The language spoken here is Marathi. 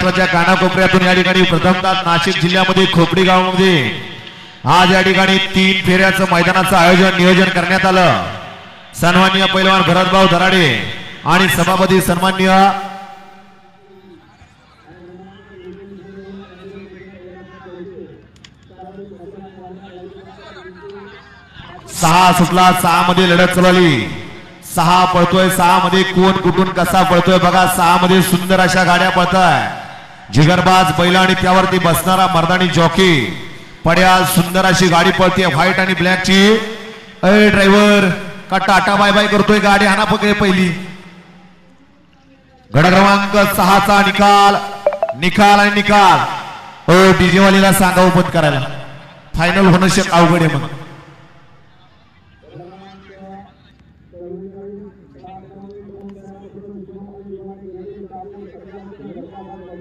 महाराष्ट्राच्या कानाकोपऱ्यातून या ठिकाणी प्रथमतः नाशिक जिल्ह्यामध्ये खोपडी गावामध्ये आज या ठिकाणी 3 फेऱ्याचं मैदानाचं आयोजन नियोजन करण्यात आलं। सन्माननीय पैलवान भरतभाऊ दराडे आणि सभापती सन्माननीय सहा सुटला 6 मध्ये लढत चालली 6 पळतोय 6 मध्ये कोण कुठून कसा पळतोय बघा 6 मध्ये सुंदर अशा गाड्या पळताय जिगरबाज बैल आणि त्यावरती बसणारा मर्दानी जॉकी पड्याल सुंदर अशी गाडी पळते व्हाईट आणि ब्लॅक ची। अय ड्रायव्हर का टाटा बाय बाय करतोय गाडी हाना पकडे पहिली गड क्रमांक 6 चा निकाल आणि निकाल ओ डीजे वालीला सांगा ओपन करायला फायनल होणं अवघड आहे मग